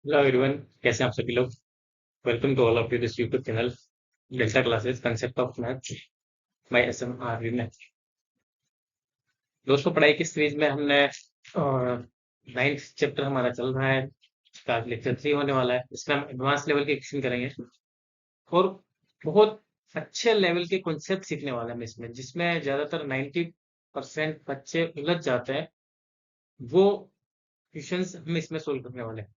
Hello everyone, कैसे हैं आप सभी लोग। Welcome to all of you this YouTube channel Delta classes concept of maths by SM RV maths. दोस्तों, पढ़ाई की सीरीज में हमने नाइन्थ चैप्टर हमारा चल रहा है। इसका आज लेक्चर 3 होने वाला है। इसमें हम एडवांस लेवल के क्वेश्चन करेंगे और बहुत अच्छे लेवल के कॉन्सेप्ट सीखने वाले हैं हम इसमें, जिसमें ज्यादातर 90% बच्चे उलझ जाते हैं। वो क्वेश्चंस हम इसमें सोल्व करने वाले हैं।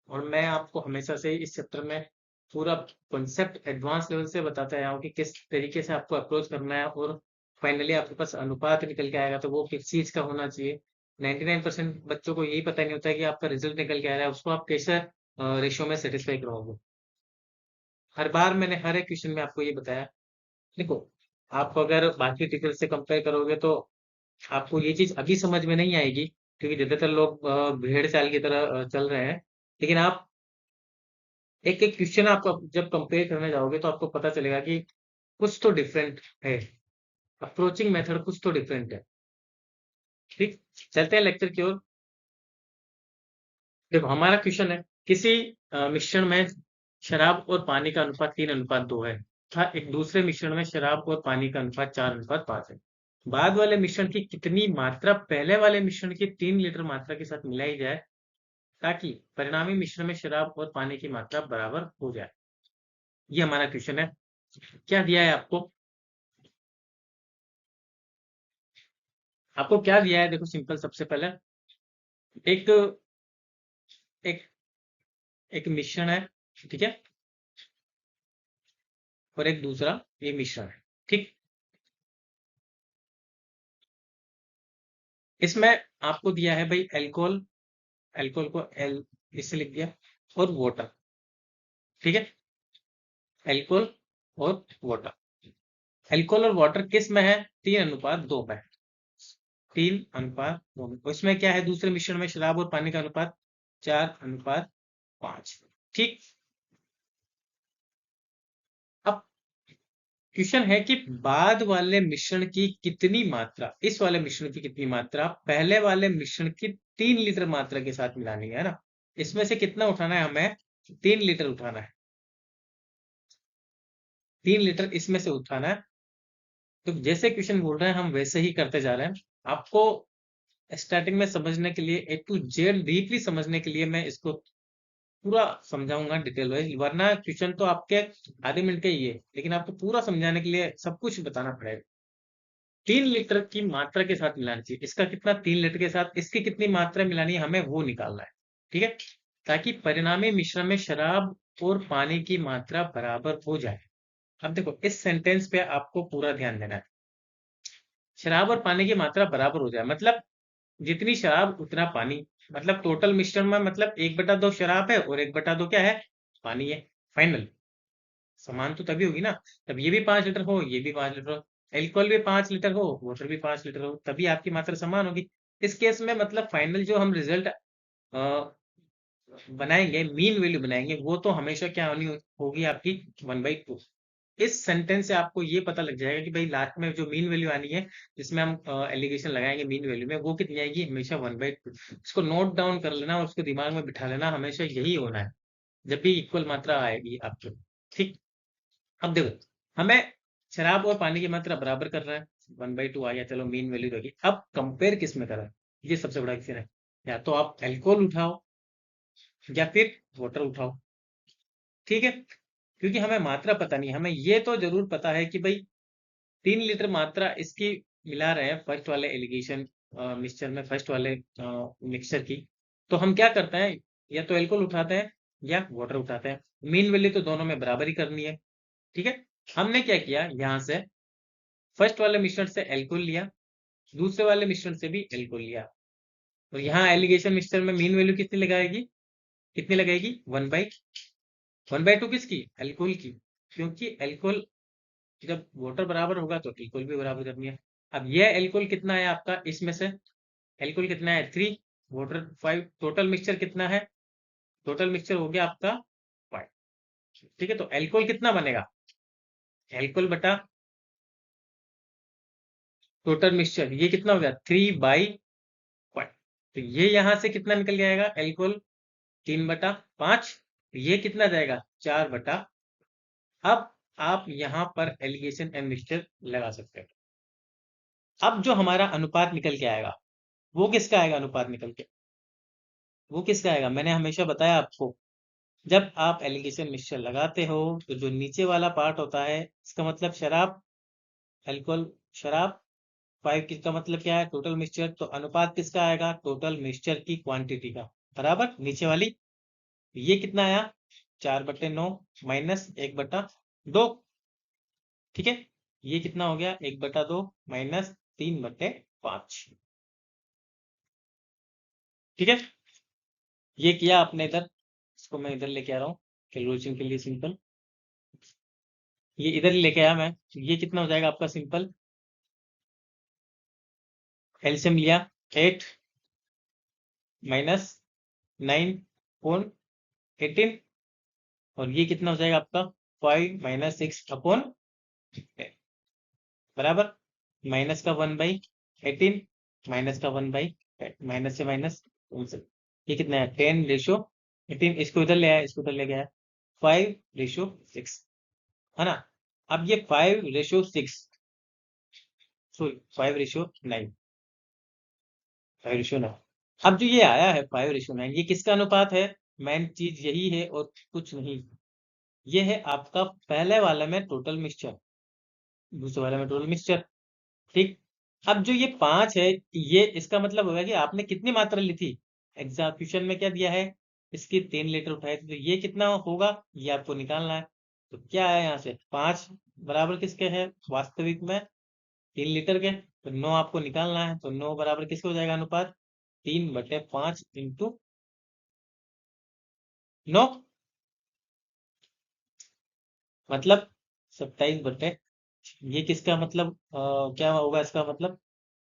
और मैं आपको हमेशा से इस चैप्टर में पूरा कॉन्सेप्ट एडवांस लेवल से बताता आया हूँ कि किस तरीके से आपको अप्रोच करना है, और फाइनली आपके पास अनुपात निकल के आएगा तो वो किस चीज का होना चाहिए। 99% बच्चों को यही पता नहीं होता है कि आपका रिजल्ट निकल के आ रहा है, उसको आप कैसे रेशियो में सेटिस्फाई करोगे। हर बार मैंने हर एक क्वेश्चन में आपको ये बताया। देखो, आप अगर बाकी टीचर से कंपेयर करोगे तो आपको ये चीज अभी समझ में नहीं आएगी, क्योंकि ज्यादातर लोग भेड़ चाल की तरह चल रहे हैं। लेकिन आप एक एक क्वेश्चन आप जब कंपेयर करने जाओगे तो आपको पता चलेगा कि कुछ तो डिफरेंट है, अप्रोचिंग मेथड कुछ तो डिफरेंट है। ठीक, चलते हैं लेक्चर की ओर। देखो, हमारा क्वेश्चन है, किसी मिश्रण में शराब और पानी का अनुपात 3:2 है तथा एक दूसरे मिश्रण में शराब और पानी का अनुपात 4:5 है। बाद वाले मिश्रण की कितनी मात्रा पहले वाले मिश्रण की 3 लीटर मात्रा के साथ मिलाई जाए ताकि परिणामी मिश्रण में शराब और पानी की मात्रा बराबर हो जाए। ये हमारा क्वेश्चन है। क्या दिया है आपको? आपको क्या दिया है? देखो, सिंपल। सबसे पहले एक एक एक मिश्रण है, ठीक है, और एक दूसरा ये मिश्रण है। ठीक, इसमें आपको दिया है भाई एल्कोहल। एल्कोहल को एल इससे लिख दिया, और वाटर। ठीक है, एल्कोहल और वाटर। एल्कोहल और वाटर किस में है? 3:2 में। 3:2 में। उसमें क्या है? दूसरे मिश्रण में शराब और पानी का अनुपात 4:5। ठीक। अब क्वेश्चन है कि बाद वाले मिश्रण की कितनी मात्रा, इस वाले मिश्रण की कितनी मात्रा पहले वाले मिश्रण की 3 लीटर मात्रा के साथ मिलानी है ना। इसमें से कितना उठाना है हमें? 3 लीटर उठाना है। 3 लीटर इसमें से उठाना है। तो जैसे क्वेश्चन बोल रहे हैं हम वैसे ही करते जा रहे हैं। आपको स्टार्टिंग में समझने के लिए, A to Z डीपली समझने के लिए मैं इसको पूरा समझाऊंगा डिटेल वाइज, वरना क्वेश्चन तो आपके आधे मिनट के ही है, लेकिन आपको पूरा समझाने के लिए सब कुछ बताना पड़ेगा। 3 लीटर की मात्रा के साथ मिलाना चाहिए। इसका कितना? 3 लीटर के साथ इसकी कितनी मात्रा मिलानी है हमें, वो निकालना है। ठीक है, ताकि परिणामी मिश्रण में शराब और पानी की मात्रा बराबर हो जाए। अब देखो, इस सेंटेंस पे आपको पूरा ध्यान देना है। शराब और पानी की मात्रा बराबर हो जाए मतलब जितनी शराब उतना पानी। मतलब टोटल मिश्रण में, मतलब 1/2 शराब है और 1/2 क्या है? पानी है। फाइनल समान तो तभी होगी ना, तब ये भी 5 लीटर हो, ये भी 5 लीटर हो, एल्कोहल भी 5 लीटर हो, वाटर भी 5 लीटर हो, तभी आपकी मात्रा समान होगी। इस केस में मतलब फाइनल जो हम रिजल्ट बनाएंगे, मीन वैल्यू बनाएंगे, वो तो हमेशा क्या होनी होगी आपकी? 1/2। इस सेंटेंस से आपको ये पता लग जाएगा कि भाई लास्ट में जो मीन वैल्यू आनी है, जिसमें हम एलिगेशन लगाएंगे मीन वैल्यू में, वो कितनी आएगी? हमेशा 1/2। इसको नोट डाउन कर लेना और उसको दिमाग में बिठा लेना, हमेशा यही होना है जब भी इक्वल मात्रा आएगी आपके। ठीक। अब देखो, हमें शराब और पानी की मात्रा बराबर कर रहा है, 1/2 आ गया, चलो मीन वैल्यू होगी। अब कंपेयर किस में करा है? ये सबसे बड़ा क्वेश्चन है। या तो आप एल्कोहल उठाओ या फिर वाटर उठाओ। ठीक है, क्योंकि हमें मात्रा पता नहीं है। हमें ये तो जरूर पता है कि भाई 3 लीटर मात्रा इसकी मिला रहे हैं फर्स्ट वाले एलिगेशन मिक्सचर में, फर्स्ट वाले मिक्सचर की। तो हम क्या करते हैं? या तो एल्कोहल उठाते हैं या वाटर उठाते हैं। मीन वैल्यू तो दोनों में बराबर ही करनी है। ठीक है, हमने क्या किया, यहाँ से फर्स्ट वाले मिश्रण से एल्कोहल लिया, दूसरे वाले मिश्रण से भी एल्कोहल लिया, और यहाँ एलिगेशन मिक्सचर में मीन वैल्यू कितनी लगाएगी? कितनी लगेगी? 1/2 किसकी? एल्कोहल की। क्योंकि एल्कोहल जब वाटर बराबर होगा तो एल्कोहल भी बराबर करनी है। अब यह एल्कोहल कितना है आपका? इसमें से एल्कोहल कितना है? 3, वाटर 5। टोटल मिक्सचर कितना है? टोटल मिक्सचर हो गया आपका 5। ठीक है, तो एल्कोहल कितना बनेगा? एल्कोहल बटा टोटल मिक्सचर, ये कितना हो गया? 3/5। तो ये यहां से कितना निकल के आएगा? एल्कोहल 3/5, ये कितना जाएगा 4/। अब आप यहाँ पर एलिगेशन एंड मिक्सचर लगा सकते हो। अब जो हमारा अनुपात निकल के आएगा वो किसका आएगा? अनुपात निकल के वो किसका आएगा? मैंने हमेशा बताया आपको, जब आप एलिगेशन मिक्सचर लगाते हो तो जो नीचे वाला पार्ट होता है इसका मतलब शराब, अल्कोहल, शराब। 5 किसका मतलब क्या है? Total mixture. तो अनुपात किसका आएगा? टोटल मिक्सचर की क्वांटिटी का, बराबर नीचे वाली। ये कितना आया? 4/9 माइनस 1/2। ठीक है, ये कितना हो गया? 1/2 माइनस 3/5। ठीक है, ये किया आपने इधर, इसको मैं इधर लेके आ रहा हूँ कैलकुलेशन के लिए सिंपल। ये इधर ही लेके आया मैं, ये कितना हो जाएगा आपका सिंपल? एलसीएम लिया 8 माइनस 9/18, और ये कितना हो जाएगा आपका? 5 माइनस 6/10, बराबर माइनस का 1/18 माइनस का 1/10, माइनस से माइनस, ये कितना है? 10/18। इसको इधर ले आया, इसको इधर ले गया, 5/6, है ना। अब ये 5/6, सॉरी 5/9, 5/9। अब जो ये आया है 5/9, ये किसका अनुपात है? मेन चीज यही है और कुछ नहीं। ये है आपका पहले वाले में टोटल मिक्सचर, दूसरे वाले में टोटल मिक्सचर। ठीक, अब जो ये 5 है, ये इसका मतलब होगा कि आपने कितनी मात्रा ली थी। एग्जीक्यूशन में क्या दिया है? इसकी 3 लीटर उठाए थे, तो ये कितना होगा ये आपको निकालना है। तो क्या है यहाँ से? 5 बराबर किसके है वास्तविक में? 3 लीटर के। तो 9 आपको निकालना है, तो 9 बराबर किसके हो जाएगा अनुपात? 3/5 इंटू 9, मतलब 27/। ये किसका मतलब क्या होगा इसका मतलब?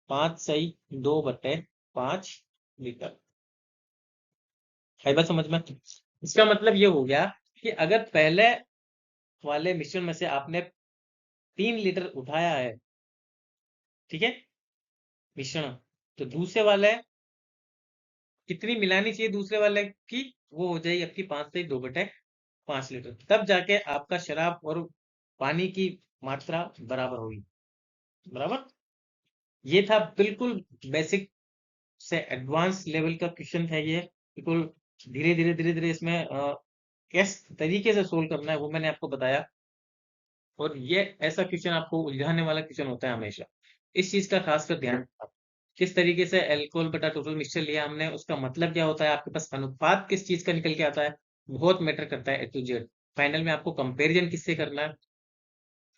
5/2/5 लीटर। है बात समझ में? इसका मतलब ये हो गया कि अगर पहले वाले मिश्रण में से आपने 3 लीटर उठाया है, ठीक है, मिश्रण, तो दूसरे वाले कितनी मिलानी चाहिए दूसरे वाले की? वो हो जाएगी आपकी 5/2/5 लीटर। तब जाके आपका शराब और पानी की मात्रा बराबर होगी, बराबर। ये था बिल्कुल बेसिक से एडवांस लेवल का क्वेश्चन है ये। बिल्कुल धीरे धीरे धीरे धीरे इसमें किस तरीके से सोल्व करना है वो मैंने आपको बताया। और ये ऐसा क्वेश्चन आपको उलझाने वाला क्वेश्चन होता है हमेशा, इस चीज का खासकर ध्यान रखना। किस तरीके से एल्कोहल बटा टोटल मिक्सचर लिया हमने, उसका मतलब क्या होता है, आपके पास अनुपात किस चीज का निकल के आता है, बहुत मैटर करता है A to Z। फाइनल में आपको कंपेरिजन किससे करना है।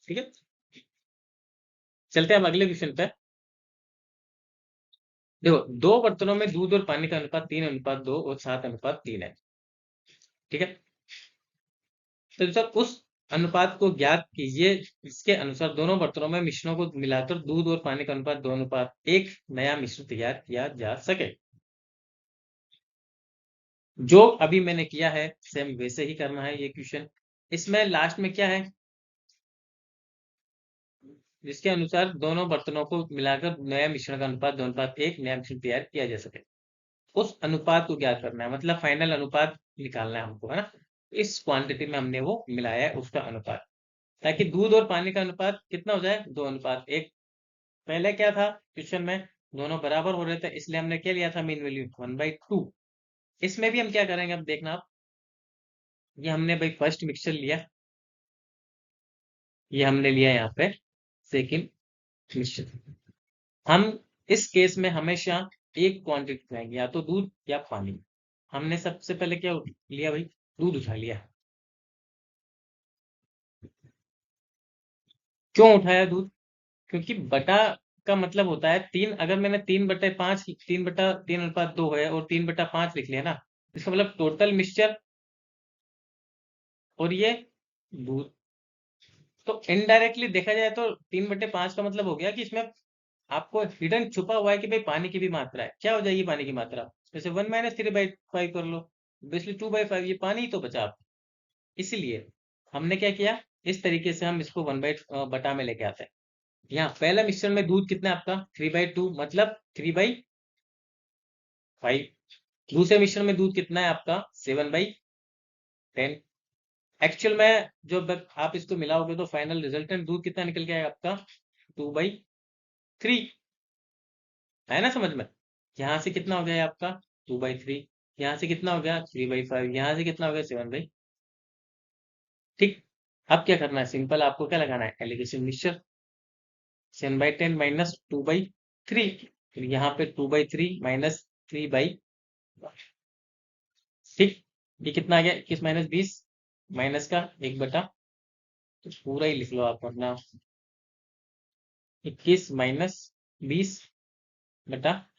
ठीक है, चलते हैं अब अगले क्वेश्चन पे। देखो, 2 बर्तनों में दूध और पानी का अनुपात 3/2 और 7/3 है। ठीक है, तो सर उस अनुपात को ज्ञात कीजिए, इसके अनुसार दोनों बर्तनों में मिश्रणों को मिलाकर दूध और पानी का अनुपात 2:1 नया मिश्रण तैयार किया जा सके। जो अभी मैंने किया है सेम वैसे ही करना है ये क्वेश्चन। इसमें लास्ट में क्या है? जिसके अनुसार दोनों बर्तनों को मिलाकर नया मिश्रण का अनुपात 2:1 नया मिश्रण तैयार किया जा सके, उस अनुपात को ज्ञात करना है, मतलब फाइनल अनुपात निकालना है हमको, है ना। इस क्वांटिटी में हमने वो मिलाया है उसका अनुपात, ताकि दूध और पानी का अनुपात कितना हो जाए? 2:1। पहले क्या था क्वेश्चन में? दोनों बराबर हो रहे थे, इसलिए हमने क्या लिया था मीन वैल्यू 1/2। इसमें भी हम क्या करेंगे अब देखना आप, ये हमने भाई फर्स्ट मिक्सचर लिया, ये हमने लिया यहाँ पे सेकंड मिक्सचर। हम इस केस में हमेशा एक क्वांटिटी उठाएंगे, या तो दूध या पानी। हमने सबसे पहले क्या लिया भाई? दूध उठा लिया। क्यों उठाया दूध? क्योंकि बटा का मतलब होता है 3। अगर मैंने 3/5, 3/3/2 है और 3/5 लिख लिया ना, इसका मतलब टोटल मिक्सचर और ये दूध। तो इनडायरेक्टली देखा जाए तो 3/5 का मतलब हो गया कि इसमें आपको हिडन छुपा हुआ है कि भाई पानी की भी मात्रा है। क्या हो जाएगी पानी की मात्रा? जैसे 1 - 3/5 कर लो, बेसिकली 2/5, ये पानी ही तो बचा आप। इसलिए हमने क्या किया, इस तरीके से हम इसको बटा में लेके आते हैं। यहाँ पहला मिश्रण में दूध कितना है आपका? 3/2, मतलब 3/5। दूसरे मिश्रण में दूध कितना है आपका 7/10। एक्चुअल में आप इसको मिलाओगे तो फाइनल रिजल्टेंट दूध कितना निकल के आएगा आपका 2/3। है ना समझ में? यहाँ से कितना हो गया आपका 2/3, यहाँ से कितना हो गया 3/5, यहाँ से कितना हो गया 7/। ठीक। अब क्या करना है, सिंपल आपको क्या लगाना है, एलिगेशन मिक्सचर। 7/10 माइनस 2/3, फिर यहाँ पे 2/3 माइनस 3/। ठीक। ये कितना आ गया 21 - 20 माइनस का 1/। तो पूरा ही लिख लो आप अपना 21 - 20 बटा,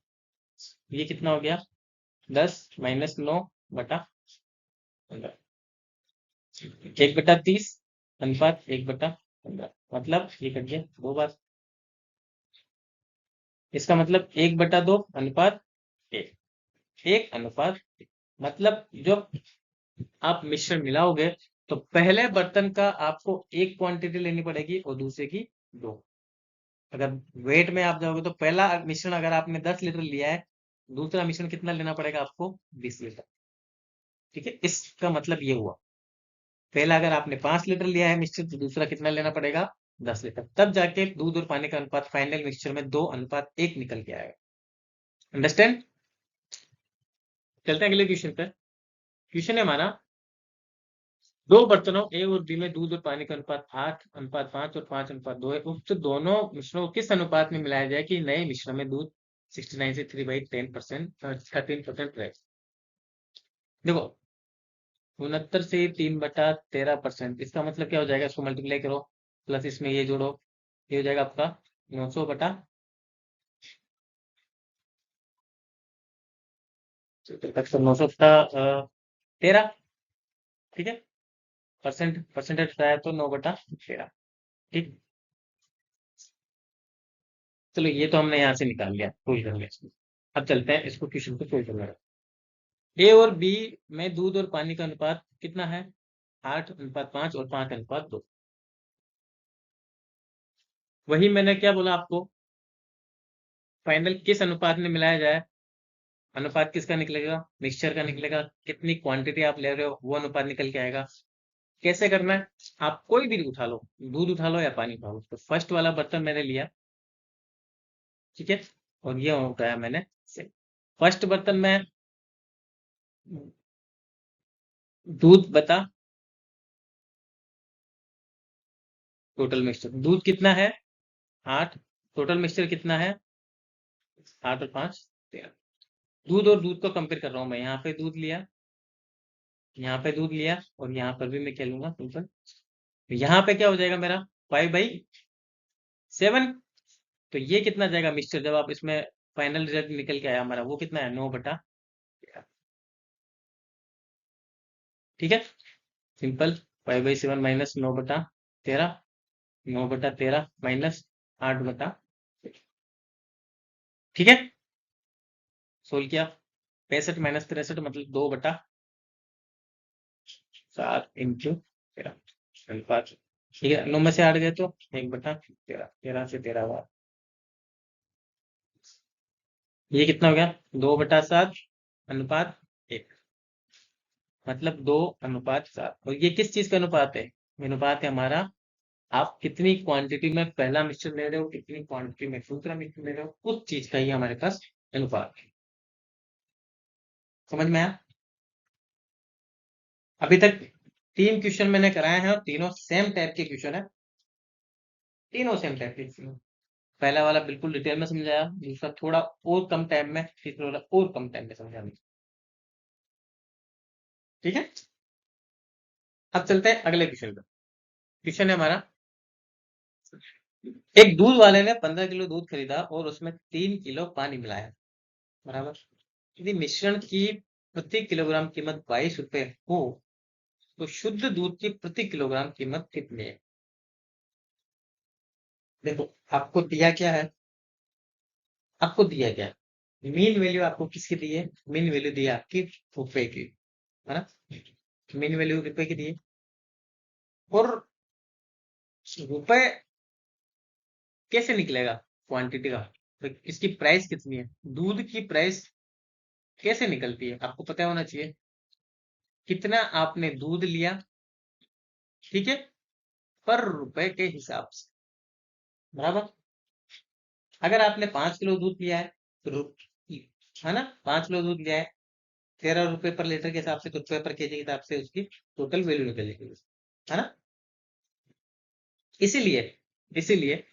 ये कितना हो गया 10 - 9/15, 1/30 अनुपात 1/15, मतलब ये कट गया 2 बार। इसका मतलब 1/2 अनुपात 1, 1/1। मतलब जब आप मिश्रण मिलाओगे तो पहले बर्तन का आपको एक क्वांटिटी लेनी पड़ेगी और दूसरे की दो। अगर वेट में आप जाओगे तो पहला मिश्रण अगर आपने 10 लीटर लिया है, दूसरा मिश्रण कितना लेना पड़ेगा आपको 20 लीटर। ठीक है, इसका मतलब ये हुआ, पहला अगर आपने 5 लीटर लिया है मिक्सचर तो दूसरा कितना लेना पड़ेगा 10 लीटर, तब जाके दूध और पानी का अनुपात फाइनल मिक्सचर में 2:1 निकल के आएगा। अंडरस्टैंड? चलते हैं अगले क्वेश्चन पे। क्वेश्चन है हमारा, दो बर्तनों ए और बी में दूध और पानी का अनुपात 8:5 और 5:2 है। उक्त दोनों मिश्रणों को किस अनुपात में मिलाया जाए कि नए मिश्रण में दूध 69 से 3/10% 13% रहे। देखो 69 से 3/13%, इसका मतलब क्या हो जाएगा, इसको मल्टीप्लाई करो प्लस इसमें ये जोड़ो, ये हो जाएगा आपका 900/, 900/13। ठीक है, परसेंटेज है तो 9/13। ठीक। चलो ये तो हमने यहाँ से निकाल लिया, कोई कर लिया। अब चलते हैं इसको क्वेश्चन को सोल्व करना। ए और बी में दूध और पानी का अनुपात कितना है 8:5 और 5:2। वही मैंने क्या बोला आपको, फाइनल किस अनुपात में मिलाया जाए। अनुपात किसका निकलेगा, मिक्सचर का निकलेगा, कितनी क्वांटिटी आप ले रहे हो वो अनुपात निकल के आएगा। कैसे करना है, आप कोई भी उठा लो, दूध उठा लो या पानी उठा लो। तो फर्स्ट वाला बर्तन मैंने लिया, ठीक है, और ये उठाया मैंने से फर्स्ट बर्तन में दूध बता टोटल मिक्सचर, दूध कितना है 8, टोटल मिक्सचर कितना है 8 और 5 13। दूध और दूध को कंपेयर कर रहा हूं मैं, यहाँ पे दूध लिया, यहाँ पे दूध लिया, और यहाँ पर भी मैं क्या लूंगा सिंपल। तो यहाँ पे क्या हो जाएगा मेरा 5/7। तो ये कितना जाएगा मिक्सचर, जब आप इसमें फाइनल रिजल्ट निकल के आया हमारा, वो कितना है 9/13। ठीक है, सिंपल 5/7 माइनस 9/13, 9/13 माइनस 8/, ठीक है, सोल्व किया। 65 माइनस 63 मतलब 2/7 इंटू 13। ठीक है, 9 में से 8 गए तो 1/13, 13 से 13 बार, ये कितना हो गया 2/7 अनुपात 1, मतलब 2:7। और ये किस चीज का अनुपात है, अनुपात है हमारा, आप कितनी क्वांटिटी में पहला मिक्सचर ले रहे हो, कितनी क्वांटिटी में दूसरा मिक्सचर ले रहे हो, उस चीज का ही हमारे पास अनुपात है। समझ में आया? अभी तक 3 क्वेश्चन मैंने कराए हैं और तीनों सेम टाइप के क्वेश्चन है, तीनों सेम टाइप के क्वेश्चन। पहला वाला बिल्कुल डिटेल में समझाया, दूसरा थोड़ा और कम टाइम में, तीसरा वाला और कम टाइम में समझाया। ठीक है, अब चलते हैं अगले क्वेश्चन पे। क्वेश्चन है हमारा, एक दूध वाले ने 15 किलो दूध खरीदा और उसमें 3 किलो पानी मिलाया, बराबर। यदि मिश्रण की प्रति किलोग्राम कीमत 22 रुपए हो तो शुद्ध दूध की प्रति किलोग्राम कीमत कितनी है। देखो आपको दिया क्या है, आपको दिया क्या है, मीन वैल्यू आपको किसकी दी है, मीन वैल्यू दी है आपकी रुपए की, है ना, मीन वैल्यू रुपए की दी है। और रुपए कैसे निकलेगा क्वांटिटी का, तो इसकी प्राइस कितनी है, दूध की प्राइस कैसे निकलती है आपको पता होना चाहिए। कितना आपने दूध लिया, ठीक है, पर रुपए के हिसाब से, बराबर। अगर आपने 5 किलो दूध लिया है तो है ना, 5 किलो दूध लिया है, 13 रुपए पर लीटर के हिसाब से, तो रुपए पर केजी के हिसाब से उसकी टोटल वैल्यू निकलेगी, है ना। इसीलिए इसीलिए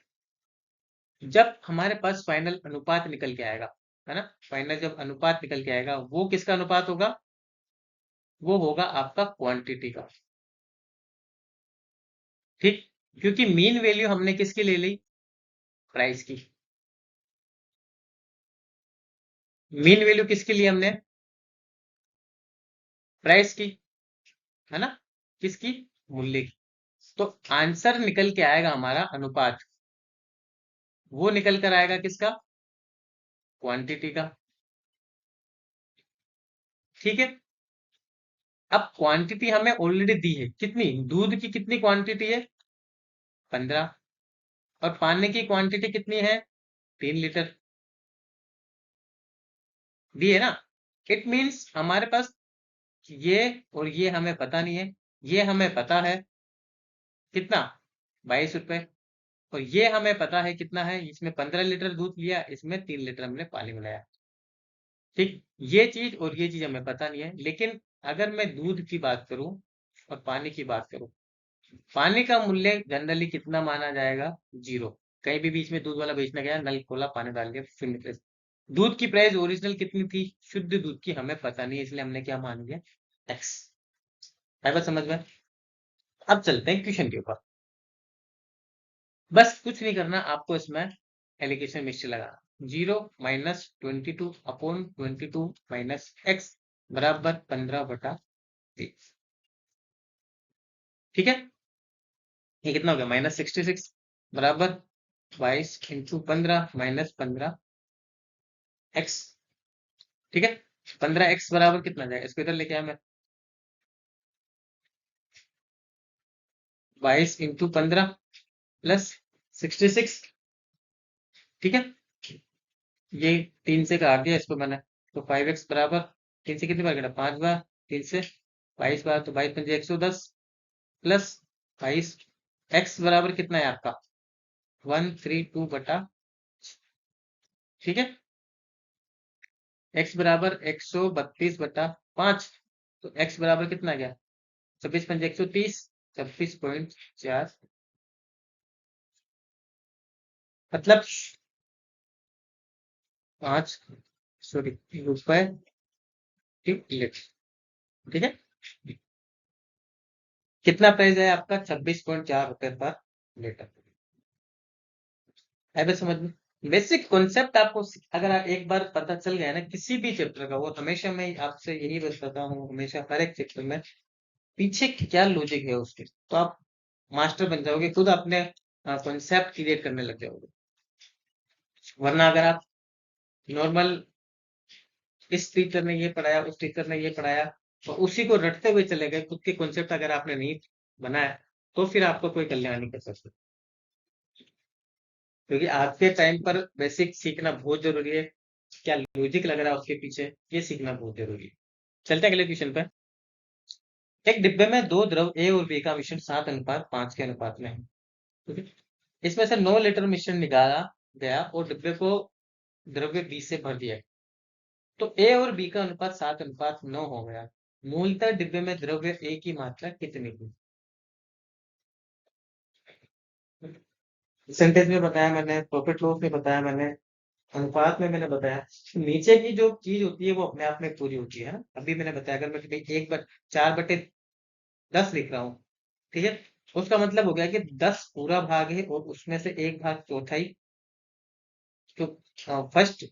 जब हमारे पास फाइनल अनुपात निकल के आएगा, है ना, फाइनल जब अनुपात निकल के आएगा, वो किसका अनुपात होगा, वो होगा आपका क्वांटिटी का, ठीक। क्योंकि मीन वैल्यू हमने किसकी ले ली, प्राइस की। मीन वैल्यू किसकी ली हमने, प्राइस की, है ना, किसकी, मूल्य की। तो आंसर निकल के आएगा हमारा अनुपात, वो निकल कर आएगा किसका, क्वांटिटी का, ठीक है। अब क्वांटिटी हमें ऑलरेडी दी है, कितनी, दूध की कितनी क्वांटिटी है, 15, और पानी की क्वांटिटी कितनी है, 3 लीटर, दी है ना। इट मीन्स हमारे पास ये और ये हमें पता नहीं है, ये हमें पता है कितना, 22 रुपए, और ये हमें पता है कितना है, इसमें 15 लीटर दूध लिया, इसमें 3 लीटर हमने पानी मिलाया, ठीक। ये चीज और ये चीज हमें पता नहीं है, लेकिन अगर मैं दूध की बात करूं और पानी की बात करूं, पानी का मूल्य जनरली कितना माना जाएगा, 0। कहीं भी बीच में दूध वाला बेचने गया, नल खोला, पानी डाल दिया, फिर निकले। दूध की प्राइस ओरिजिनल कितनी थी, शुद्ध दूध की हमें पता नहीं है, इसलिए हमने क्या मान लिया, एक्स। है बात समझ में। अब चलते हैं क्वेश्चन के ऊपर। बस कुछ नहीं करना आपको, इसमें एलिगेशन मिक्सचर लगाना, 0 - 22/22 माइनस एक्स बराबर 15/23, ठीक है। ये कितना हो गया, -66 बराबर 22 × 15 -15 एक्स, ठीक है। 15 एक्स बराबर कितना जाएगा, इसको इधर लेके आया मैं, 22 × 15 +66, ठीक है। ये 3 से काट दिया इसको मैंने, तो 5x बराबर, 3 से कितनी बार कटा, 5 बार, 3 से 22 बार, तो 22×5 = 110 प्लस 22, x बराबर कितना है आपका, 132, ठीक है। x बराबर 132/5, तो x बराबर कितना गया, 26×5 = 130, 26.4, मतलब 5, सॉरी, रुपए ठीक है। कितना प्राइस है आपका, 26.4 रुपए पर लीटर, है बस समझ में। बेसिक कॉन्सेप्ट आपको अगर आप एक बार पता चल गया ना किसी भी चैप्टर का, वो हमेशा मैं आपसे यही बताता हूँ, हमेशा हर एक चैप्टर में पीछे क्या लॉजिक है उसके, तो आप मास्टर बन जाओगे, खुद अपने कॉन्सेप्ट क्रिएट करने लग जाओगे। वरना अगर आप नॉर्मल, इस टीचर ने ये पढ़ाया, उस टीचर ने ये पढ़ाया, तो उसी को रटते हुए चले गए, खुद के कॉन्सेप्ट अगर आपने नहीं बनाया, तो फिर आपको कोई कल्याण नहीं कर सकता। क्योंकि आज के टाइम पर बेसिक सीखना बहुत जरूरी है, क्या लॉजिक लग रहा है उसके पीछे, ये सीखना बहुत जरूरी है। चलते हैं अगले क्वेश्चन पे। एक डिब्बे में दो द्रव ए और बी का मिश्रण 7:5 के अनुपात में है, ठीक है? इसमें से 9 लीटर मिश्रण निकाला गया और डिब्बे को द्रव्य बी से भर दिया, तो ए और बी का अनुपात 7:9 हो गया। मूलतः डिब्बे में द्रव्य ए की मात्रा कितनी थी, सेंटेंस में बताया मैंने, प्रॉफिट लॉस में बताया मैंने, अनुपात में मैंने बताया। नीचे की जो चीज होती है वो अपने आप में पूरी होती है ना। अभी मैंने बताया, अगर मैं कहीं 4/10 लिख रहा हूँ, ठीक है, उसका मतलब हो गया कि 10 पूरा भाग है और उसमें से एक भाग चौथाई जो फर्स्ट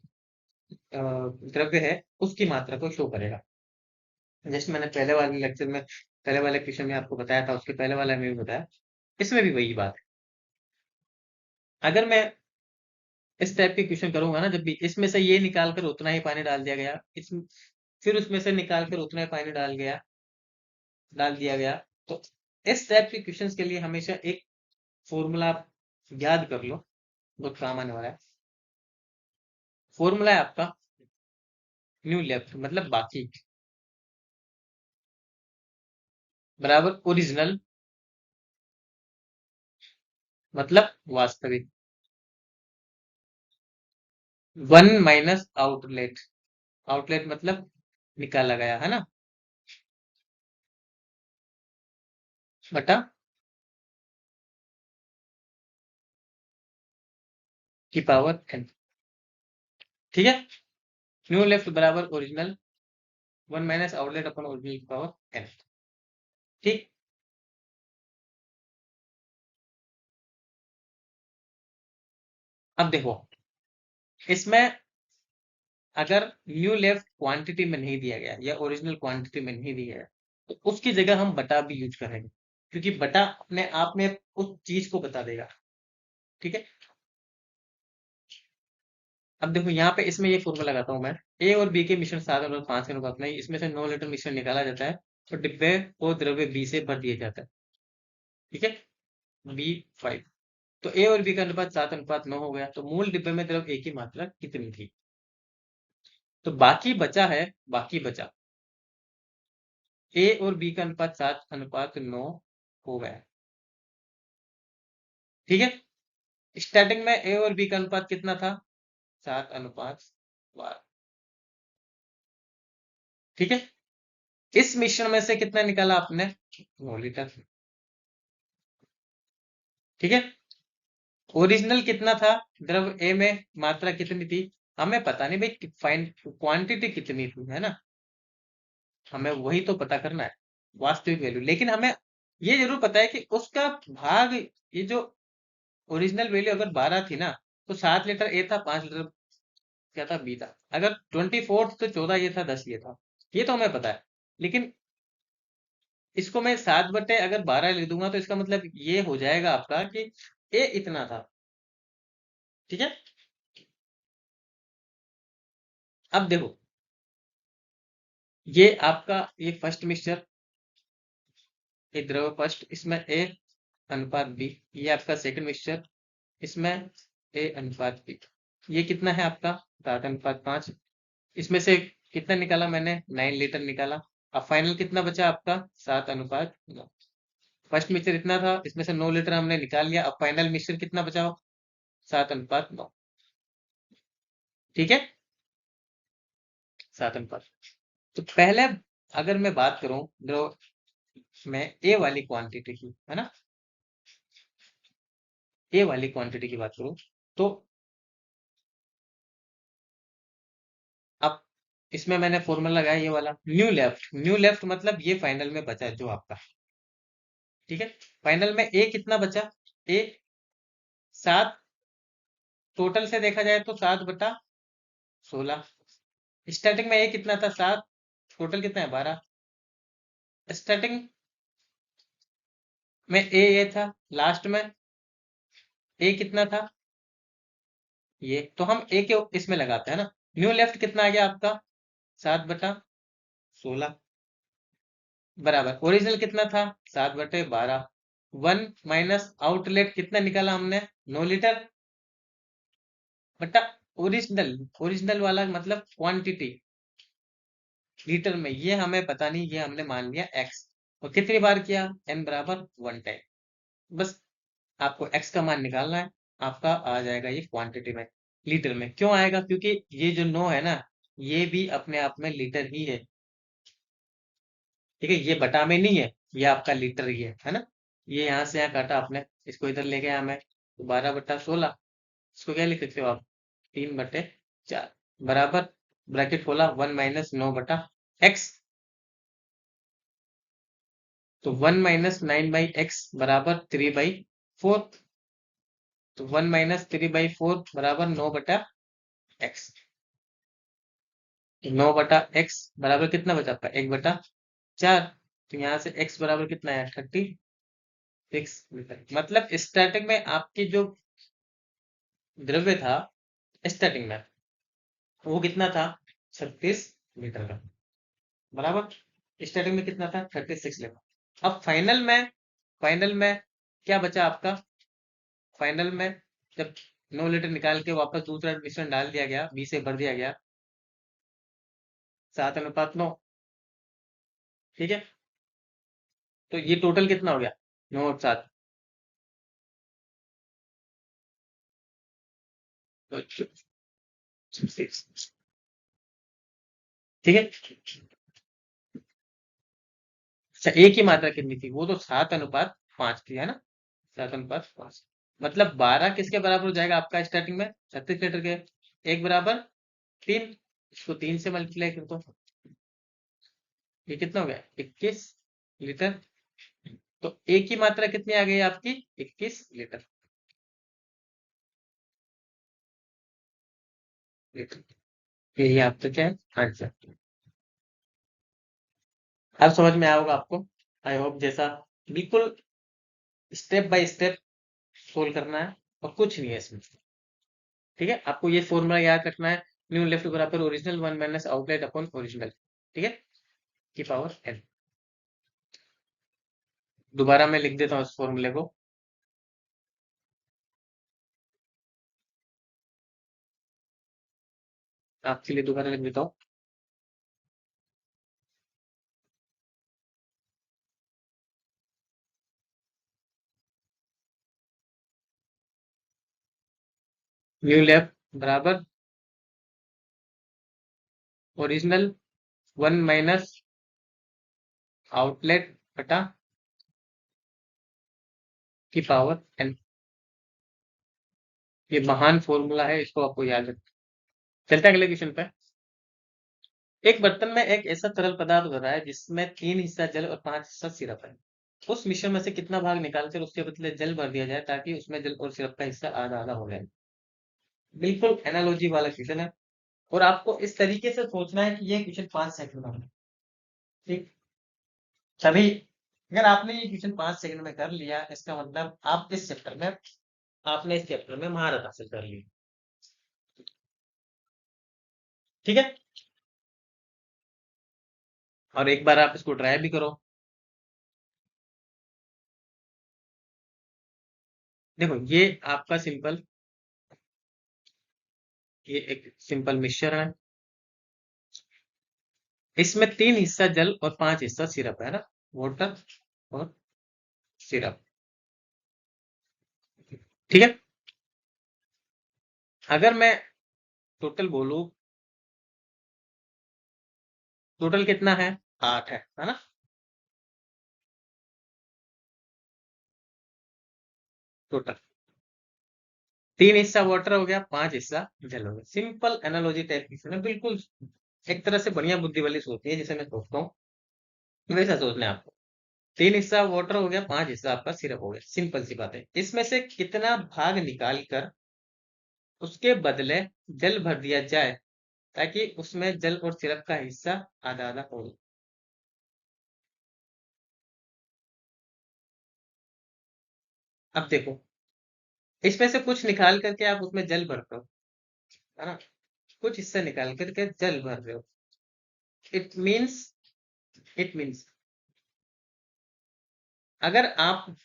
द्रव्य है उसकी मात्रा को शो करेगा। जैसे मैंने पहले वाले लेक्चर में, पहले वाले क्वेश्चन में आपको बताया था, उसके पहले वाले में भी बताया, इसमें भी वही बात है। अगर मैं इस टाइप के क्वेश्चन करूंगा ना, जब भी इसमें से ये निकाल कर उतना ही पानी डाल दिया गया, इस फिर उसमें से निकाल कर उतना ही पानी डाल दिया गया, तो इस टाइप के क्वेश्चंस के लिए हमेशा एक फॉर्मूला याद कर लो, बहुत काम आने वाला है। फॉर्मूला है आपका न्यू लेफ्ट मतलब बाकी, बराबर ओरिजिनल मतलब वास्तविक, वन माइनस आउटलेट, आउटलेट मतलब निकाला गया है ना, बटा की पावर एन। ठीक है, न्यू लेफ्ट बराबर ओरिजिनल, वन माइनस आउटलेट अपन ओरिजिनल की पावर एन। ठीक, अब देखो इसमें अगर न्यू लेफ्ट क्वांटिटी में नहीं दिया गया या ओरिजिनल क्वांटिटी में नहीं दिया है तो उसकी जगह हम बटा भी यूज करेंगे, क्योंकि बटा अपने आप में उस चीज को बता देगा। ठीक है, अब देखो यहाँ पे इसमें ये फॉर्मूला लगाता हूँ मैं, ए और बी के मिश्रण 7:5 के अनुपात में, इसमें से 9 लीटर मिश्रण निकाला जाता है तो डिब्बे को द्रव्य बी से भर दिया जाता है। ठीक है, B5, तो ए और बी का अनुपात 7:9 हो गया, तो मूल डिब्बे में द्रव ए की मात्रा कितनी थी? तो बाकी बचा है, बाकी बचा ए और बी का अनुपात 7:9 हो गया। ठीक है, स्टार्टिंग में ए और बी का अनुपात कितना था? 7:12। ठीक है, इस मिश्रण में से कितना निकाला आपने? 9 लीटर। ठीक है, ओरिजिनल कितना था? द्रव ए में मात्रा कितनी थी? हमें पता नहीं भाई, फाइन क्वांटिटी कितनी थी, है ना, हमें वही तो पता करना है, वास्तविक वैल्यू। लेकिन हमें ये जरूर पता है कि उसका भाग, ये जो ओरिजिनल वैल्यू अगर 12 थी ना, तो 7 लीटर ए था, 5 लीटर क्या था? बी था। अगर 24 तो 14 ये था, 10 ये था, ये तो हमें पता है। लेकिन इसको मैं 7 बटे अगर 12 लिख दूंगा तो इसका मतलब ये हो जाएगा आपका कि ए इतना था। ठीक है, अब देखो ये आपका ये फर्स्ट मिक्सचर, ये द्रव फर्स्ट, इसमें ए अनुपात बी, ये आपका सेकंड मिक्सचर, इसमें ए अनुपात बी, ये कितना है आपका? 7:5। इसमें से कितना निकाला मैंने? 9 लीटर निकाला। अब फाइनल कितना बचा आपका? 7:9। फर्स्ट मिक्सचर इतना था, इसमें से 9 लीटर हमने निकाल लिया, अब फाइनल मिक्सचर कितना बचा हो? 7:9। ठीक है, 7:5। तो पहले अगर मैं बात करूं द्रव में ए वाली क्वांटिटी की, है ना, ए वाली क्वांटिटी की बात करूं तो अब इसमें मैंने फॉर्मूला लगाया ये वाला, न्यू लेफ्ट, न्यू लेफ्ट मतलब ये फाइनल में बचा जो आपका। ठीक है, फाइनल में ए कितना बचा? ए 7, टोटल से देखा जाए तो 7/16। स्टार्टिंग में ए कितना था? 7, टोटल कितना है? 12। स्टार्टिंग में ए ये था, लास्ट में ए कितना था? ये तो हम ए के इसमें लगाते हैं ना। न्यू लेफ्ट कितना आ गया आपका? 7/16, बराबर ओरिजिनल कितना था? 7/12। वन माइनस आउटलेट कितना निकाला हमने? 9 लीटर, बटा ओरिजिनल, ओरिजिनल वाला मतलब क्वांटिटी लीटर में, ये हमें पता नहीं, ये हमने मान लिया एक्स। और कितनी बार किया? एन बराबर 1 टाइम। बस आपको एक्स का मान निकालना है, आपका आ जाएगा ये क्वांटिटी में, लीटर में। क्यों आएगा? क्योंकि ये जो 9 है ना, ये भी अपने आप में लीटर ही है। ठीक है, ये बटा में नहीं है, ये आपका लीटर ही है ना। ये यहाँ से यहाँ काटा आपने, इसको इधर ले गया हमें, तो 12/16, इसको क्या लिख सकते हो आप? 3/4, बराबर ब्रैकेट खोला, 1 - 9/x। तो 1 - 9/x बराबर 3/4, तो 1 - 3/4 बराबर 9/x। 9/x बराबर कितना बचा आपका? 1/4। तो यहाँ से x बराबर कितना है? 36 मीटर। मतलब स्टार्टिंग में आपकी जो द्रव्य था, स्टार्टिंग में वो कितना था? 36 लीटर का, बराबर। स्टार्टिंग में कितना था? 36 लीटर। अब फाइनल में क्या बचा आपका? फाइनल में जब 9 लीटर निकाल के वापस दूसरा मिश्रण डाल दिया गया, बी से भर दिया गया, 7:9। ठीक है, तो ये टोटल कितना हो गया? 9 और 7। तो ठीक है। अच्छा, एक ही मात्रा कितनी थी? वो तो 7:5 थी, है ना? 7:5। मतलब 12 किसके बराबर हो जाएगा आपका स्टार्टिंग में? 36 लीटर के। एक बराबर 3। इसको 3 से मल्टीप्लाई कर दो। ये कितना हो गया? 21 लीटर। तो एक की मात्रा कितनी आ गई आपकी? 21 लीटर। यही आपका क्या है? आंसर। अब समझ में आया होगा आपको, आई होप। जैसा बिल्कुल स्टेप बाय स्टेप सोल्व करना है, और कुछ नहीं है इसमें। ठीक है, आपको ये फॉर्मूला याद रखना है। न्यू लेफ्ट बराबर original 1 minus outlet upon original. ठीक है, की पावर n। दोबारा मैं लिख देता हूँ इस फॉर्मूले को। आपके लिए दोबारा लिख देता हूँ। न्यू लेफ्ट बराबर ओरिजिनल 1 माइनस आउटलेट बटा की पावर n। ये महान फॉर्मूला है, इसको आपको याद रखना। चलते हैं अगले क्वेश्चन पे। एक बर्तन में एक ऐसा तरल पदार्थ भरा है जिसमें 3 हिस्सा जल और 5 हिस्सा सिरप है। उस मिश्रण में से कितना भाग निकालकर उसके बदले जल भर दिया जाए ताकि उसमें जल और सिरप का हिस्सा आधा आधा हो जाए? बिल्कुल एनालॉजी वाला क्वेश्चन है, और आपको इस तरीके से सोचना है कि ये क्वेश्चन 5 सेकंड में है। ठीक, तभी अगर आपने ये क्वेश्चन 5 सेकंड में कर लिया, इसका मतलब आप इस चैप्टर में, आपने इस चैप्टर में महारत हासिल कर ली। ठीक है, और एक बार आप इसको ट्राई भी करो। देखो, ये आपका सिंपल, ये एक सिंपल मिक्सचर है। इसमें 3 हिस्सा जल और 5 हिस्सा सिरप है ना, वाटर और सिरप। ठीक है, अगर मैं टोटल बोलूं, टोटल कितना है? 8 है ना? टोटल 3 हिस्सा वाटर हो गया, 5 हिस्सा जल हो गया। सिंपल एनालॉजी टाइप की है, बिल्कुल एक तरह से बढ़िया बुद्धि वाली सोचती है, जिसे मैं सोचता हूँ वैसा सोचना है आपको। 3 हिस्सा वाटर हो गया, 5 हिस्सा आपका सिरप हो गया। सिंपल सी बात है। इसमें से कितना भाग निकाल कर उसके बदले जल भर दिया जाए ताकि उसमें जल और सिरप का हिस्सा आधा आधा हो। अब देखो, इसमें से कुछ निकाल करके आप उसमें जल भरते हो, है ना? कुछ हिस्सा निकाल करके जल भर रहे हो। इट मीन्स, इट मीन्स अगर आप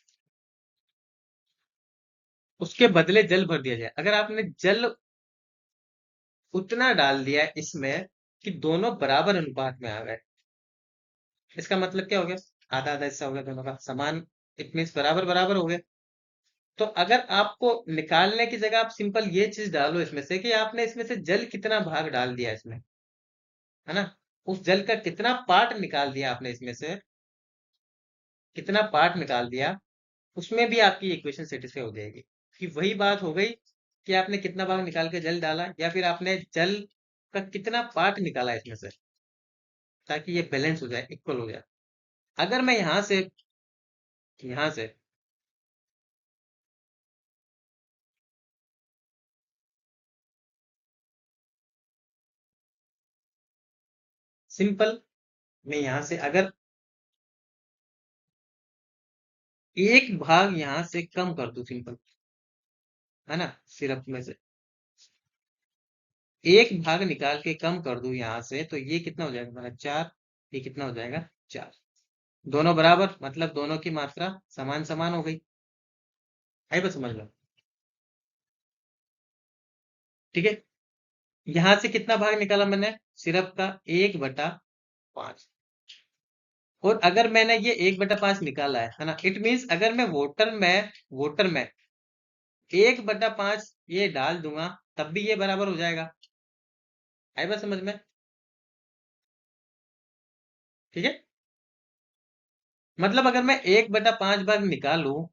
उसके बदले जल भर दिया जाए, अगर आपने जल उतना डाल दिया इसमें कि दोनों बराबर अनुपात में आ गए, इसका मतलब क्या हो गया? आधा आधा हिस्सा हो गया दोनों का समान। इट मीन्स बराबर बराबर हो गए। तो अगर आपको निकालने की जगह आप सिंपल ये चीज डालो इसमें से कि आपने इसमें से जल कितना भाग डाल दिया इसमें, है ना? उस जल का कितना पार्ट निकाल दिया आपने इसमें से, कितना पार्ट निकाल दिया, उसमें भी आपकी इक्वेशन सेटिस्फाई हो जाएगी। कि वही बात हो गई कि आपने कितना भाग निकाल के जल डाला, या फिर आपने जल का कितना पार्ट निकाला इसमें से, ताकि ये बैलेंस हो जाए, इक्वल हो जाए। अगर मैं यहां से सिंपल, मैं यहां से अगर एक भाग यहां से कम कर दूं, सिंपल, है ना? सिर्फ में से एक भाग निकाल के कम कर दूं यहां से, तो ये कितना हो जाएगा हमारा? 4। ये कितना हो जाएगा? 4। दोनों बराबर, मतलब दोनों की मात्रा समान समान हो गई। आई बस समझ लो। ठीक है, यहां से कितना भाग निकाला मैंने सिरप का 1/5। और अगर मैंने ये 1/5 निकाला है ना, इट मीन्स अगर मैं वोटर में 1/5 ये डाल दूंगा तब भी ये बराबर हो जाएगा। आई बात समझ में? ठीक है, मतलब अगर मैं 1/5 भाग निकालू,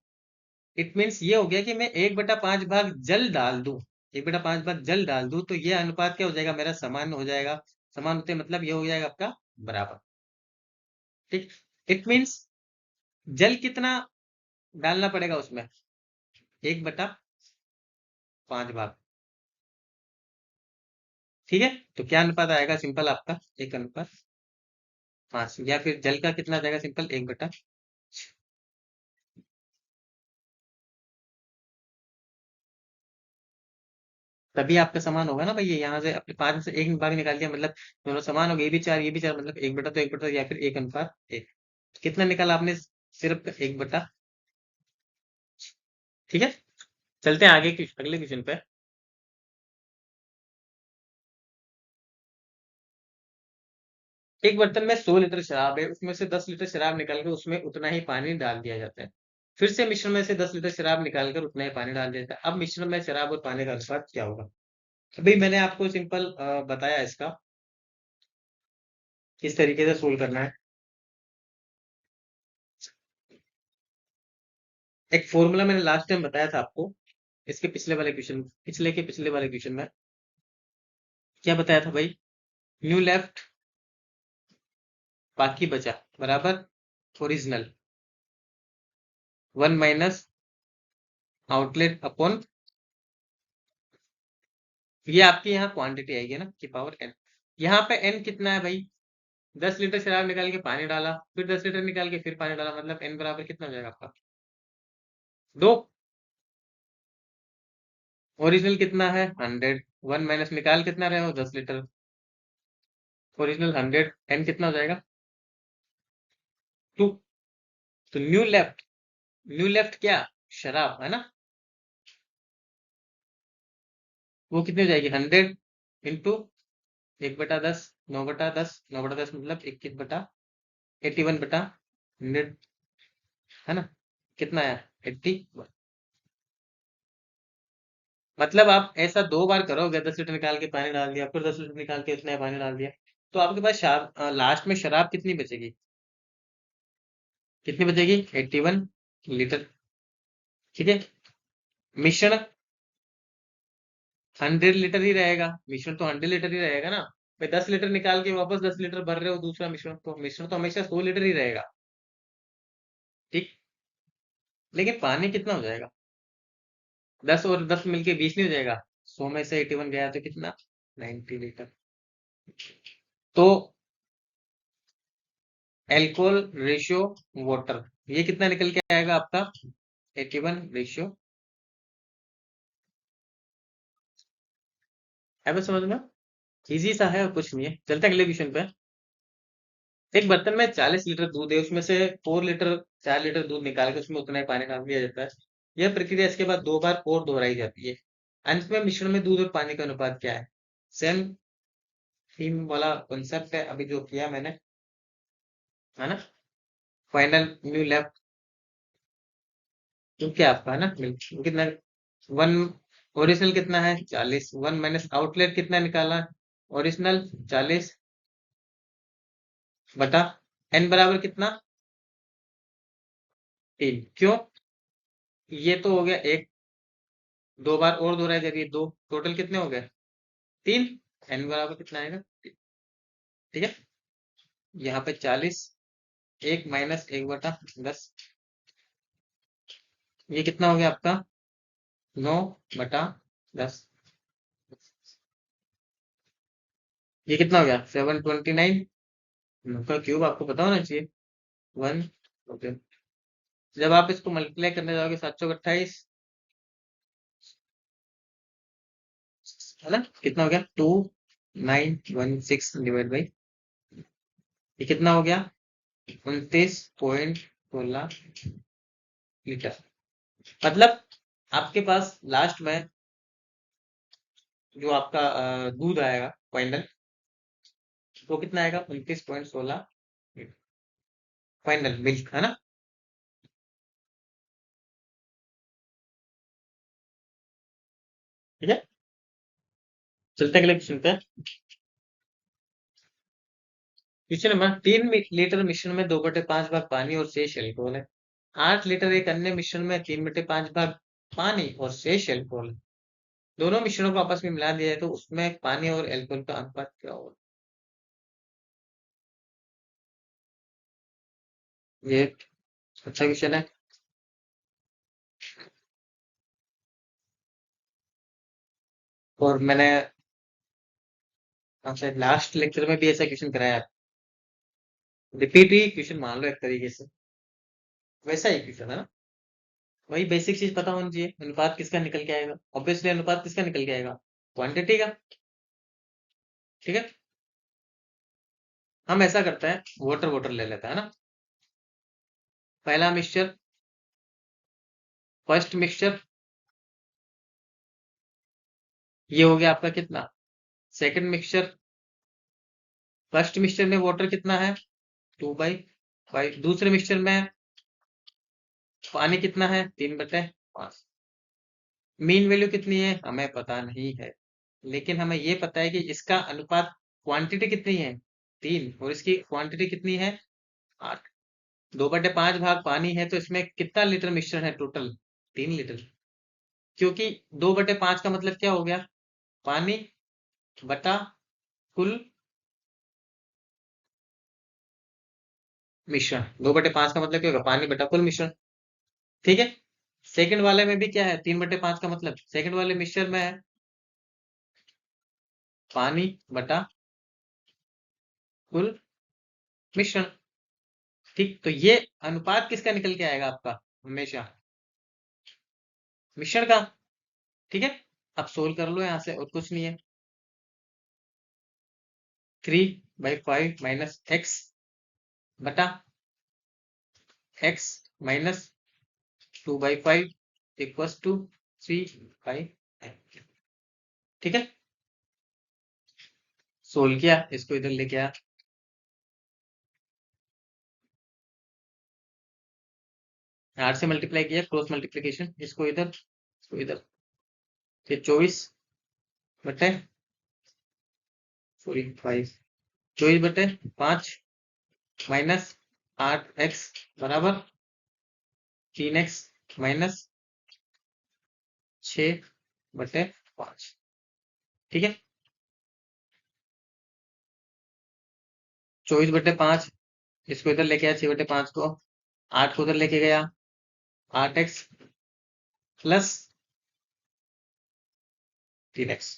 इट मीन्स ये हो गया कि मैं 1/5 भाग जल डाल दूं, 1/5 भाग जल डाल दूं तो ये अनुपात क्या हो जाएगा मेरा, समान हो जाएगा। समान होते मतलब ये हो जाएगा आपका बराबर। ठीक, इट मीन्स जल कितना डालना पड़ेगा उसमें, 1/5 भाग। ठीक है, तो क्या अनुपात आएगा सिंपल आपका, 1/5, या फिर जल का कितना आ जाएगा सिंपल 1/। तभी आपका समान होगा ना भाई, ये यहाँ से अपने 5 में से 1 भाग निकाल दिया मतलब दोनों समान हो गए, ये भी 4 ये भी 4, मतलब 1/, तो 1/, या फिर 1/1। कितना निकाला आपने, सिर्फ 1/। ठीक है, चलते हैं आगे अगले क्वेश्चन पे। एक बर्तन में 100 लीटर शराब है, उसमें से 10 लीटर शराब निकाल कर उसमें उतना ही पानी डाल दिया जाता है। फिर से मिश्रण में से 10 लीटर शराब निकालकर उतना ही पानी डाल दिया जाता है। अब मिश्रण में शराब और पानी का अनुपात क्या होगा? अभी मैंने आपको सिंपल बताया इसका किस तरीके से सोल्व करना है। एक फॉर्मूला मैंने लास्ट टाइम बताया था आपको, इसके पिछले वाले क्वेश्चन, पिछले के पिछले वाले क्वेश्चन में क्या बताया था भाई, न्यू लेफ्ट बाकी बचा बराबर ओरिजिनल 1 माइनस आउटलेट अपॉन, ये आपकी यहाँ क्वांटिटी आएगी ना की पावर n। यहाँ पे n कितना है भाई, 10 लीटर शराब निकाल के पानी डाला, फिर 10 लीटर निकाल के फिर पानी डाला, मतलब n बराबर कितना हो जाएगा आपका 2। ओरिजिनल कितना है 100, 1 माइनस निकाल कितना रहे हो 10 लीटर, ओरिजिनल 100, n कितना हो जाएगा 2। तो न्यू लेफ्ट क्या, शराब है ना, वो कितनी हो जाएगी 100 इंटू 1/10, 9/10, 9/10 मतलब 81/100, है ना, कितना है 80। मतलब आप ऐसा 2 बार करोगे, 10 लीटर निकाल के पानी डाल दिया, फिर 10 लीटर निकाल के इतना पानी डाल दिया, तो आपके पास लास्ट में शराब कितनी बचेगी, कितनी बचेगी 81 लीटर। ठीक है, मिश्रण 100 लीटर ही रहेगा, मिश्रण तो 100 लीटर ही रहेगा ना भाई, 10 लीटर निकाल के वापस 10 लीटर भर रहे हो दूसरा मिश्रण, तो मिश्रण तो हमेशा 100 लीटर ही रहेगा। ठीक, लेकिन पानी कितना हो जाएगा, 10 और 10 मिलके 20 नहीं हो जाएगा, 100 में से 81 गया तो कितना 90 लीटर। तो एल्कोहल रेशियो वाटर, ये कितना निकल के आएगा आपका 81 रेशियो। है बस समझ में, इजी सा है और कुछ नहीं है। चलते हैं अगले क्वेश्चन पे। एक बर्तन में 40 लीटर दूध है, उसमें से 4 लीटर 4 लीटर दूध निकाल के उसमें उतना ही पानी डाल दिया जाता है। यह प्रक्रिया इसके बाद 2 बार और दोहराई जाती है। अंत में मिश्रण में दूध और पानी का अनुपात क्या है? सेम थीम वाला कॉन्सेप्ट है अभी जो किया मैंने, है ना। फाइनल न्यू लेफ्ट जो क्या आपका है ना, कितना 1, ओरिजिनल कितना है 40, 1 माइनस आउटलेट कितना निकाला ओरिजिनल 40 बटा n बराबर कितना 3। क्यों, ये तो हो गया एक, 2 बार और दोहराई जा रही है 2, टोटल कितने हो गए 3, n बराबर कितना आएगा। ठीक है, यहाँ पे 40, 1 माइनस 1/10, ये कितना हो गया आपका 9/10, ये कितना हो गया 729 का क्यूब, आपको पता होना चाहिए 1। ओके, जब आप इसको मल्टीप्लाई करने जाओगे 728, है ना, कितना हो गया 2916 डिवाइड बाई, ये कितना हो गया 29.16 लीटर। मतलब आपके पास लास्ट में जो आपका दूध आएगा फाइनल, वो कितना आएगा? 29.16 फाइनल मिल्क, है ना? ठीक है, चलते हैं अगले क्वेश्चन पे। क्वेश्चन नंबर 3 लीटर मिश्रण में 2/5 भाग पानी और शेष एल्कोहल है। 8 लीटर एक अन्य मिश्रण में 3/5 भाग पानी और शेष एल्कोहल है। दोनों मिश्रणों को आपस में मिला दिया है तो उसमें पानी और एल्कोहल का अनुपात क्या होगा? ये अच्छा क्वेश्चन है। और मैंने आपसे लास्ट लेक्चर में भी ऐसा क्वेश्चन कराया। रिपीट ही क्वेश्चन मान लो एक तरीके से, वैसा ही क्वेश्चन है ना। वही बेसिक चीज पता होनी चाहिए, अनुपात किसका निकल के आएगा? ऑब्वियसली अनुपात किसका निकल के आएगा? क्वांटिटी का। ठीक है, हम ऐसा करते हैं, वाटर वाटर ले लेते हैं ना। पहला मिक्सचर, फर्स्ट मिक्सचर, ये हो गया आपका कितना? Second mixture. फर्स्ट मिक्सचर में वाटर कितना है? 2/5। दूसरे मिक्सचर में पानी कितना है? 3/5। मीन वैल्यू कितनी है हमें पता नहीं है, लेकिन हमें ये पता है कि इसका अनुपात, क्वांटिटी कितनी है? 3, और इसकी क्वांटिटी कितनी है? 8। 2/5 भाग पानी है तो इसमें कितना लीटर मिश्रण है टोटल? 3 लीटर। क्योंकि 2/5 का मतलब क्या हो गया? पानी बटा कुल मिश्रण। 2/5 का मतलब क्या होगा? पानी बटा कुल मिश्रण। ठीक है, सेकंड वाले में भी क्या है? 3/5 का मतलब सेकंड वाले मिक्सचर में है पानी बटा कुल मिश्रण। ठीक, तो ये अनुपात किसका निकल के आएगा आपका? हमेशा मिश्रण का। ठीक है, अब सोल्व कर लो यहां से, और कुछ नहीं है। 3/5 माइनस एक्स बटा एक्स माइनस 2/5 इक्वल्स टू 3/5। ठीक है, सोल्व किया, इसको इधर लेके आया, 8 से मल्टीप्लाई किया, क्रॉस मल्टीप्लीकेशन, इसको इधर, फिर 24/5, 24/5 माइनस 8x बराबर 3x माइनस 6/5। ठीक है, 24/5, इसको इधर लेके आया, 6/5 को, 8 को उधर लेके गया, 8x प्लस 3x।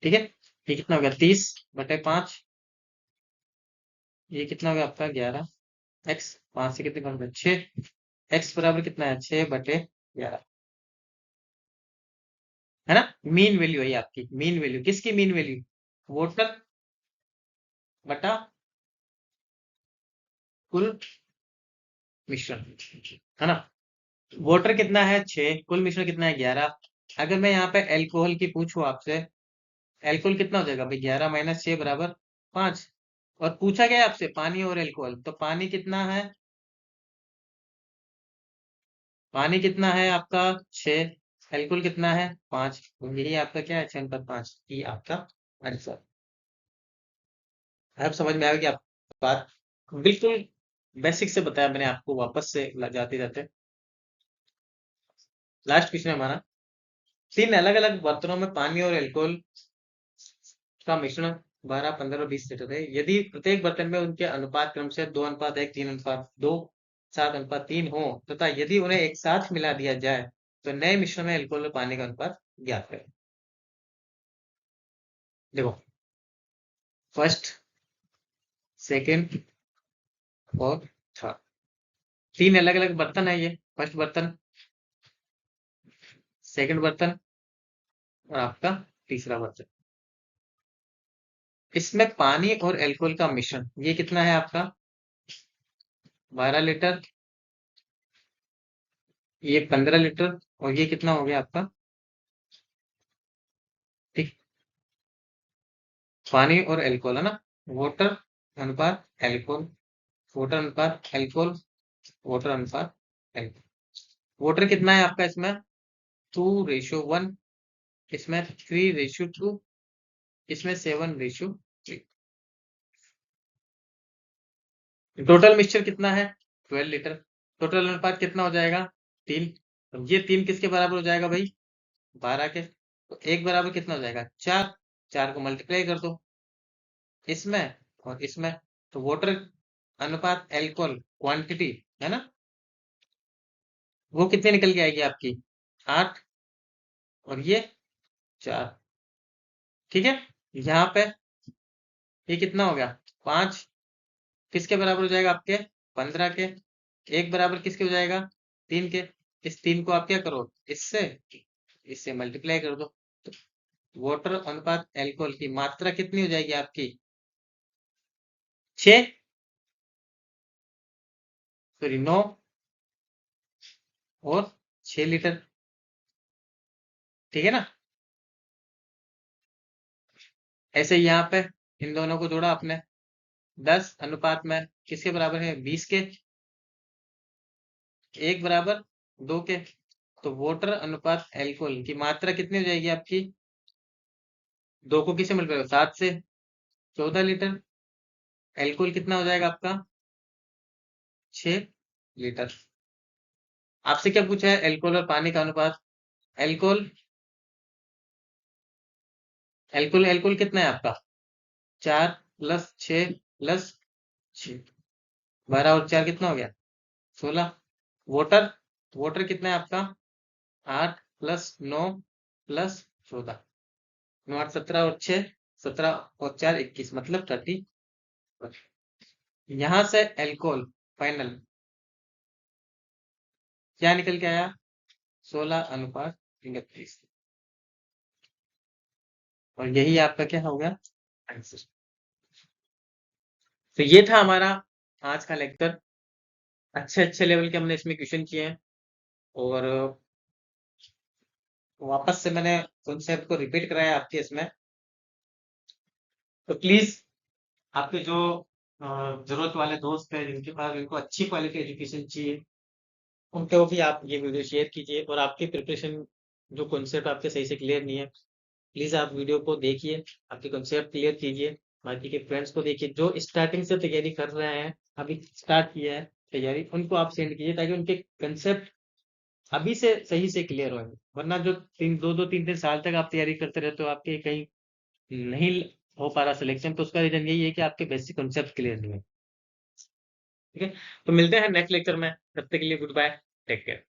ठीक है, ये कितना हो गया? 30/5। ये कितना हो गया आपका? 11x। 5 से कितने कम है? 6। x बराबर कितना है? 6/11, है ना? मीन वैल्यू है आपकी, मीन वैल्यू किसकी? मीन वैल्यू वोटर बटा कुल मिश्रण, है ना? वाटर कितना है? 6, कुल मिश्रण कितना है? 11। अगर मैं यहाँ पे एल्कोहल की पूछूं आपसे, एल्कोहल कितना हो जाएगा भाई? 11 माइनस 6 बराबर 5। और पूछा गया है आपसे पानी और एल्कोहल, तो पानी कितना है? पानी कितना है आपका? 6। एल्कोहल कितना है? 5। तो यही आपका क्या है? 6/5, ये आपका आंसर। अब समझ में आएगी आप बात, बिल्कुल बेसिक से बताया मैंने आपको, वापस से जाते जाते। लास्ट क्वेश्चन है हमारा। 3 अलग-अलग बर्तनों में पानी और अल्कोहल का मिश्रण 12, 15 और 20 लीटर है। यदि प्रत्येक बर्तन में उनके अनुपात क्रम से 2:1, 3:2, 7:3 हो तथा यदि उन्हें एक साथ मिला दिया जाए तो नए मिश्रण में अल्कोहल और पानी का अनुपात ज्ञात करें। देखो, फर्स्ट, सेकंड और थर्ड, 3 अलग-अलग बर्तन है ये। फर्स्ट बर्तन, सेकंड बर्तन और आपका तीसरा बर्तन। इसमें पानी और अल्कोहल का मिश्रण ये कितना है आपका? 12 लीटर, ये 15 लीटर, और ये कितना हो गया आपका? पानी और एल्कोहल है ना, वाटर अनुपात एल्कोहल, वाटर अनुपात एल्कोहल, वाटर अनुपात एल्कोहल। वाटर कितना है आपका इसमें, 2:1, इसमें 3:2, इसमें 7:3। टोटल मिक्सचर कितना है, 12 लीटर। टोटल अनुपात कितना हो जाएगा, 3। अब ये 3 किसके बराबर हो जाएगा भाई, 12 के। तो एक बराबर कितना हो जाएगा, 4। 4 को मल्टीप्लाई कर दो इसमें और इसमें, तो वाटर अनुपात एल्कोहल क्वांटिटी है ना, वो कितने निकल के आएगी आपकी, 8, और ये 4। ठीक है, यहाँ पे ये कितना हो गया, 5 किसके बराबर हो जाएगा आपके, 15 के। एक बराबर किसके हो जाएगा, 3 के। इस 3 को आप क्या करो, इससे इससे मल्टीप्लाई कर दो, तो वाटर अनुपात एल्कोहल की मात्रा कितनी हो जाएगी आपकी, 6, सॉरी 9 और 6 लीटर। ठीक है ना, ऐसे ही यहाँ पे इन दोनों को जोड़ा आपने, 10 अनुपात में किसके बराबर है, 20 के। एक बराबर 2 के, तो वाटर अनुपात एल्कोहल की मात्रा कितनी हो जाएगी आपकी, 2 को किससे मल्टीप्लाई, 7 से, 14 लीटर। एल्कोहल कितना हो जाएगा आपका, 6 लीटर। आपसे क्या पूछा है, एल्कोहल और पानी का अनुपात। एल्कोहल एल्कोहल एल्कोहल कितना है आपका, 4 प्लस 6 प्लस 6, 12 और 4 कितना हो गया, 16। वाटर वाटर कितना है आपका, 8 प्लस 9 प्लस 14, 9 8 17 और 6, 17 और 4 21, मतलब 30। यहां से एल्कोहल फाइनल क्या निकल के आया, 16:31, और यही आपका क्या हो गया आंसर। तो ये था हमारा आज का लेक्चर। अच्छे अच्छे लेवल के हमने इसमें क्वेश्चन किए हैं, और वापस से मैंने कॉन्सेप्ट को रिपीट कराया आपके इसमें। तो प्लीज आपके जो जरूरत वाले दोस्त हैं, जिनके पास जिनको अच्छी क्वालिटी एजुकेशन चाहिए, उनको भी आप ये वीडियो शेयर कीजिए। और आपकी प्रिपरेशन जो कॉन्सेप्ट आपके सही से क्लियर नहीं है, प्लीज आप वीडियो को देखिए, आपके कॉन्सेप्ट क्लियर कीजिए। बाकी के फ्रेंड्स को देखिए जो स्टार्टिंग से तैयारी कर रहे हैं, अभी स्टार्ट किया है तैयारी, उनको आप सेंड कीजिए, ताकि उनके कंसेप्ट अभी से सही से क्लियर होंगे। वरना जो 3 3 साल तक आप तैयारी करते रहते हो, आपके कहीं नहीं हो पा रहा सिलेक्शन, तो उसका रीजन यही है कि आपके बेसिक कॉन्सेप्ट क्लियर नहीं है। ठीक है, तो मिलते हैं नेक्स्ट लेक्चर में, तब तक के लिए गुड बाय, टेक केयर।